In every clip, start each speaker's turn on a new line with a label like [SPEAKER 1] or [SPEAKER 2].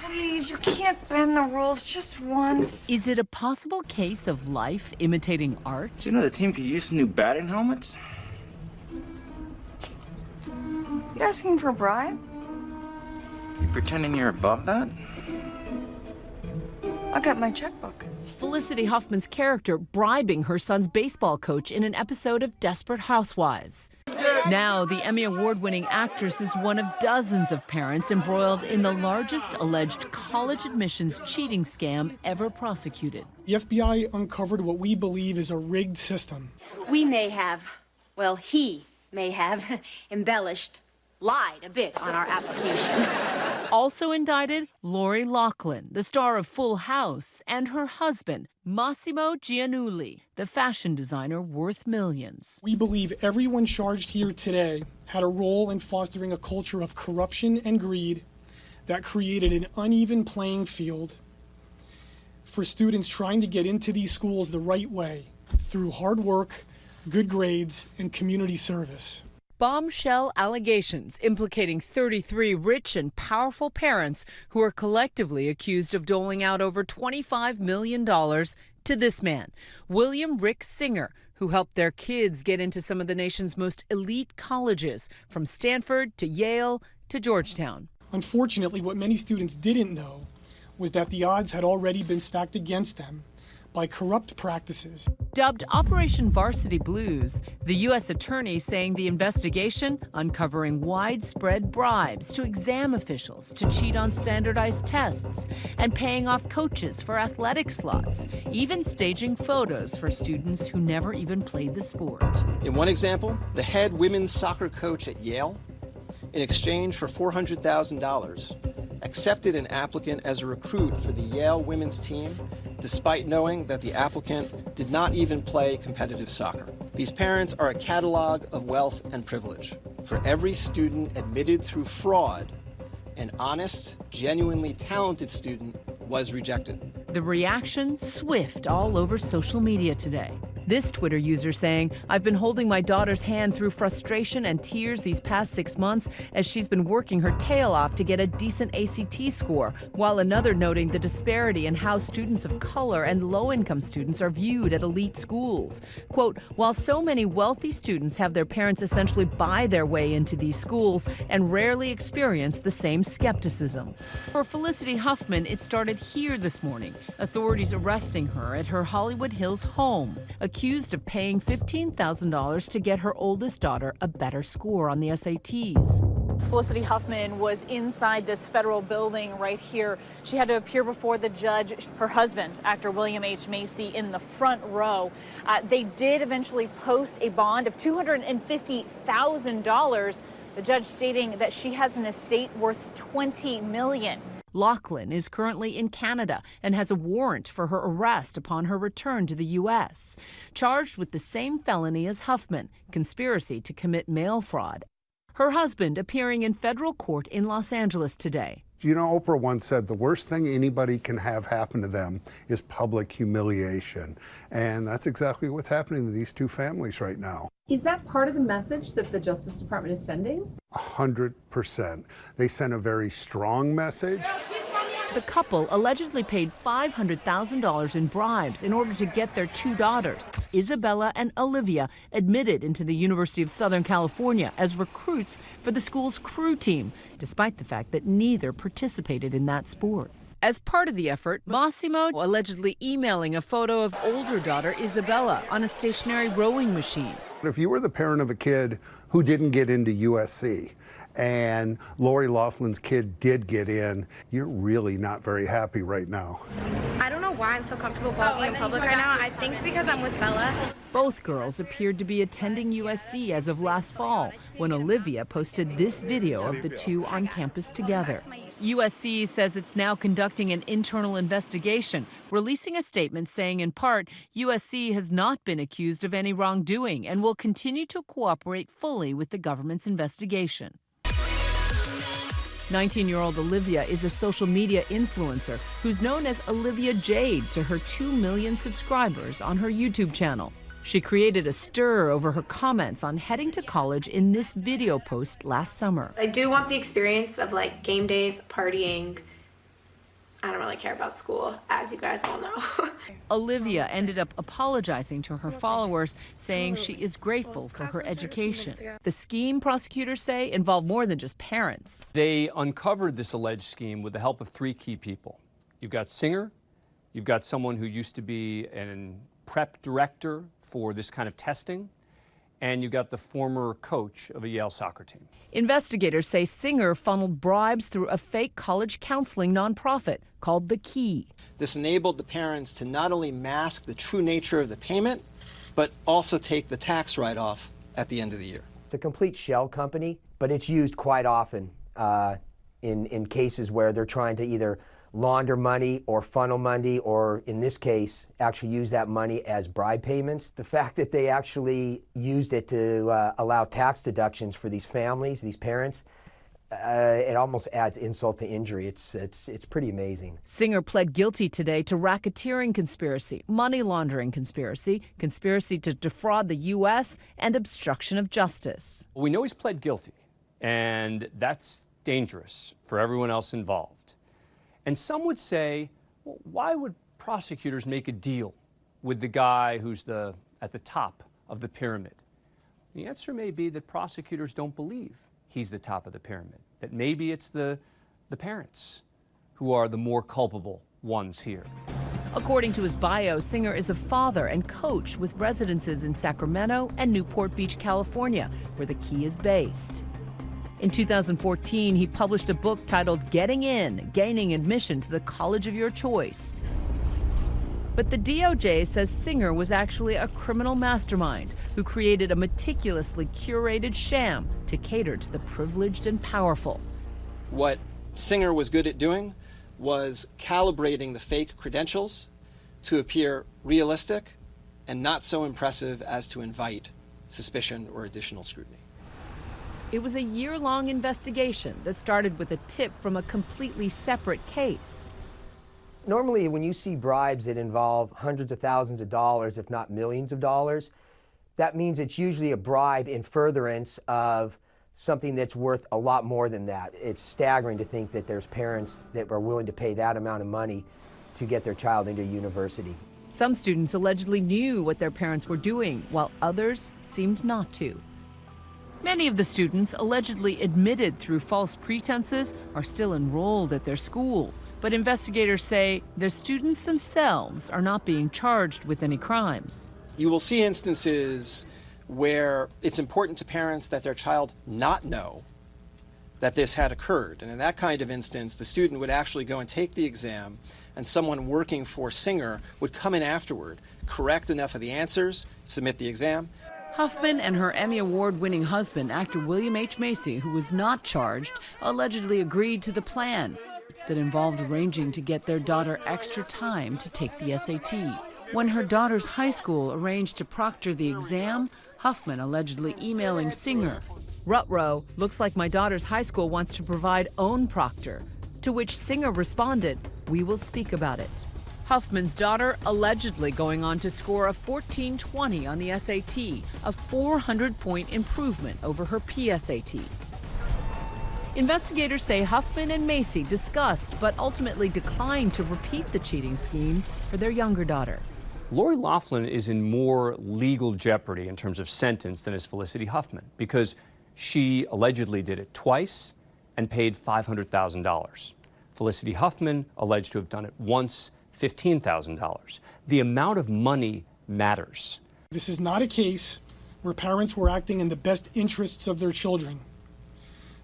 [SPEAKER 1] please, you can't bend the rules just once.
[SPEAKER 2] Is it a possible case of life imitating art?
[SPEAKER 3] Do you know the team could use some new batting helmets?
[SPEAKER 1] You asking for a bribe?
[SPEAKER 3] You pretending you're above that?
[SPEAKER 1] I got my checkbook.
[SPEAKER 2] Felicity Huffman's character bribing her son's baseball coach in an episode of Desperate Housewives. Now, the Emmy Award-winning actress is one of dozens of parents embroiled in the largest alleged college admissions cheating scam ever prosecuted.
[SPEAKER 4] The FBI uncovered what we believe is a rigged system.
[SPEAKER 5] We may have, well, he may have embellished, lied a bit on our application.
[SPEAKER 2] Also indicted, Lori Loughlin, the star of Full House, and her husband, Massimo Giannulli, the fashion designer worth millions.
[SPEAKER 4] We believe everyone charged here today had a role in fostering a culture of corruption and greed that created an uneven playing field for students trying to get into these schools the right way through hard work, good grades, and community service.
[SPEAKER 2] Bombshell allegations implicating 33 rich and powerful parents who are collectively accused of doling out over $25 million to this man, William Rick Singer, who helped their kids get into some of the nation's most elite colleges, from Stanford to Yale to Georgetown.
[SPEAKER 4] Unfortunately, what many students didn't know was that the odds had already been stacked against them by corrupt practices.
[SPEAKER 2] Dubbed Operation Varsity Blues, the U.S. attorney saying the investigation uncovering widespread bribes to exam officials to cheat on standardized tests and paying off coaches for athletic slots, even staging photos for students who never even played the sport.
[SPEAKER 6] In one example, the head women's soccer coach at Yale, in exchange for $400,000, accepted an applicant as a recruit for the Yale women's team, despite knowing that the applicant did not even play competitive soccer. These parents are a catalog of wealth and privilege. For every student admitted through fraud, an honest, genuinely talented student was rejected.
[SPEAKER 2] The reaction swift all over social media today. This Twitter user saying, "I've been holding my daughter's hand through frustration and tears these past 6 months as she's been working her tail off to get a decent ACT score," while another noting the disparity in how students of color and low-income students are viewed at elite schools. Quote, "While so many wealthy students have their parents essentially buy their way into these schools and rarely experience the same skepticism." For Felicity Huffman, it started here this morning, authorities arresting her at her Hollywood Hills home, accused of paying $15,000 to get her oldest daughter a better score on the SATs.
[SPEAKER 7] Felicity Huffman was inside this federal building right here. She had to appear before the judge. Her husband, actor William H. Macy, in the front row. They did eventually post a bond of $250,000, the judge stating that she has an estate worth $20 million.
[SPEAKER 2] Loughlin is currently in Canada and has a warrant for her arrest upon her return to the U.S., charged with the same felony as Huffman, conspiracy to commit mail fraud. Her husband appearing in federal court in Los Angeles today.
[SPEAKER 8] You know, Oprah once said the worst thing anybody can have happen to them is public humiliation. And that's exactly what's happening to these two families right now.
[SPEAKER 9] Is that part of the message that the Justice Department is sending?
[SPEAKER 8] 100%. They sent a very strong message.
[SPEAKER 2] The couple allegedly paid $500,000 in bribes in order to get their two daughters, Isabella and Olivia, admitted into the University of Southern California as recruits for the school's crew team, despite the fact that neither participated in that sport. As part of the effort, Massimo allegedly emailing a photo of older daughter Isabella on a stationary rowing machine.
[SPEAKER 8] If you were the parent of a kid who didn't get into USC, and Lori Loughlin's kid did get in, you're really not very happy right now.
[SPEAKER 10] I don't know why I'm so comfortable vlogging in public right now. I think because I'm with Bella.
[SPEAKER 2] Both girls appeared to be attending USC as of last fall, when Olivia posted this video of the two on campus together. USC says it's now conducting an internal investigation, releasing a statement saying in part, USC has not been accused of any wrongdoing and will continue to cooperate fully with the government's investigation. 19-year-old Olivia is a social media influencer who's known as Olivia Jade to her 2 million subscribers on her YouTube channel. She created a stir over her comments on heading to college in this video post last summer.
[SPEAKER 10] I do want the experience of like game days, partying, I don't really care about school, as you guys all know.
[SPEAKER 2] Olivia ended up apologizing to her followers, saying she is grateful for her education. The scheme, prosecutors say, involved more than just parents.
[SPEAKER 11] They uncovered this alleged scheme with the help of 3 key people. You've got Singer, you've got someone who used to be an prep director for this kind of testing, and you got the former coach of a Yale soccer team.
[SPEAKER 2] Investigators say Singer funneled bribes through a fake college counseling nonprofit called The Key.
[SPEAKER 6] This enabled the parents to not only mask the true nature of the payment, but also take the tax write-off at the end of the year.
[SPEAKER 12] It's a complete shell company, but it's used quite often in cases where they're trying to either launder money or funnel money, or in this case, actually use that money as bribe payments. The fact that they actually used it to allow tax deductions for these families, these parents, it almost adds insult to injury. It's pretty amazing.
[SPEAKER 2] Singer pled guilty today to racketeering conspiracy, money laundering conspiracy, conspiracy to defraud the U.S., and obstruction of justice.
[SPEAKER 11] We know he's pled guilty, and that's dangerous for everyone else involved. And some would say, well, why would prosecutors make a deal with the guy who's at the top of the pyramid? The answer may be that prosecutors don't believe he's the top of the pyramid, that maybe it's the parents who are the more culpable ones here.
[SPEAKER 2] According to his bio, Singer is a father and coach with residences in Sacramento and Newport Beach, California, where The Key is based. In 2014, he published a book titled Getting In, Gaining Admission to the College of Your Choice. But the DOJ says Singer was actually a criminal mastermind who created a meticulously curated sham to cater to the privileged and powerful.
[SPEAKER 6] What Singer was good at doing was calibrating the fake credentials to appear realistic and not so impressive as to invite suspicion or additional scrutiny.
[SPEAKER 2] It was a year-long investigation that started with a tip from a completely separate case.
[SPEAKER 12] Normally, when you see bribes that involve hundreds of thousands of dollars, if not millions of dollars, that means it's usually a bribe in furtherance of something that's worth a lot more than that. It's staggering to think that there's parents that are willing to pay that amount of money to get their child into university.
[SPEAKER 2] Some students allegedly knew what their parents were doing, while others seemed not to. Many of the students, allegedly admitted through false pretenses, are still enrolled at their school. But investigators say the students themselves are not being charged with any crimes.
[SPEAKER 6] You will see instances where it's important to parents that their child not know that this had occurred. And in that kind of instance, the student would actually go and take the exam, and someone working for Singer would come in afterward, correct enough of the answers, submit the exam.
[SPEAKER 2] Huffman and her Emmy Award-winning husband, actor William H. Macy, who was not charged, allegedly agreed to the plan that involved arranging to get their daughter extra time to take the SAT. When her daughter's high school arranged to proctor the exam, Huffman allegedly emailing Singer, "Rutrow, looks like my daughter's high school wants to provide own proctor," to which Singer responded, "We will speak about it." Huffman's daughter allegedly going on to score a 1420 on the SAT, a 400-point improvement over her PSAT. Investigators say Huffman and Macy discussed but ultimately declined to repeat the cheating scheme for their younger daughter.
[SPEAKER 11] Lori Loughlin is in more legal jeopardy in terms of sentence than is Felicity Huffman, because she allegedly did it twice and paid $500,000. Felicity Huffman alleged to have done it once, $15,000. The amount of money matters.
[SPEAKER 4] This is not a case where parents were acting in the best interests of their children.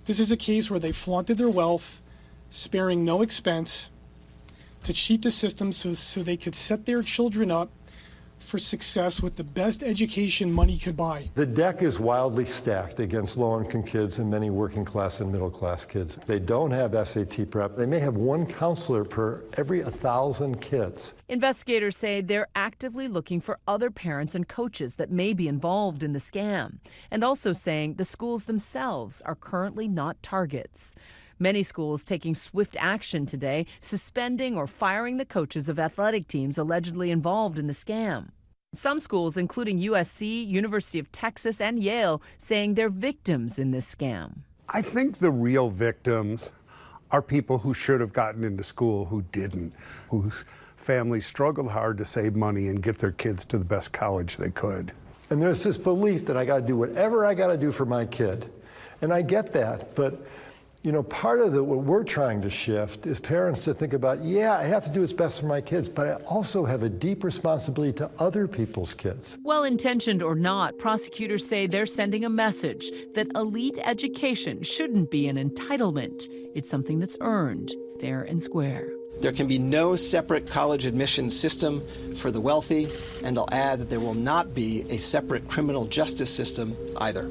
[SPEAKER 4] This is a case where they flaunted their wealth, sparing no expense, to cheat the system so they could set their children up for success with the best education money could buy.
[SPEAKER 13] The deck is wildly stacked against low-income kids and many working class and middle class kids. They don't have SAT prep. They may have one counselor per every 1,000 kids.
[SPEAKER 2] Investigators say they're actively looking for other parents and coaches that may be involved in the scam, and also saying the schools themselves are currently not targets. Many schools taking swift action today, suspending or firing the coaches of athletic teams allegedly involved in the scam. Some schools, including USC, University of Texas, and Yale, saying they're victims in this scam.
[SPEAKER 8] I think the real victims are people who should have gotten into school who didn't, whose families struggled hard to save money and get their kids to the best college they could.
[SPEAKER 13] And there's this belief that I got to do whatever I got to do for my kid. And I get that, but you know, part of what we're trying to shift is parents to think about, yeah, I have to do what's best for my kids, but I also have a deep responsibility to other people's kids.
[SPEAKER 2] Well-intentioned or not, prosecutors say they're sending a message that elite education shouldn't be an entitlement. It's something that's earned, fair and square.
[SPEAKER 6] There can be no separate college admission system for the wealthy, and I'll add that there will not be a separate criminal justice system either.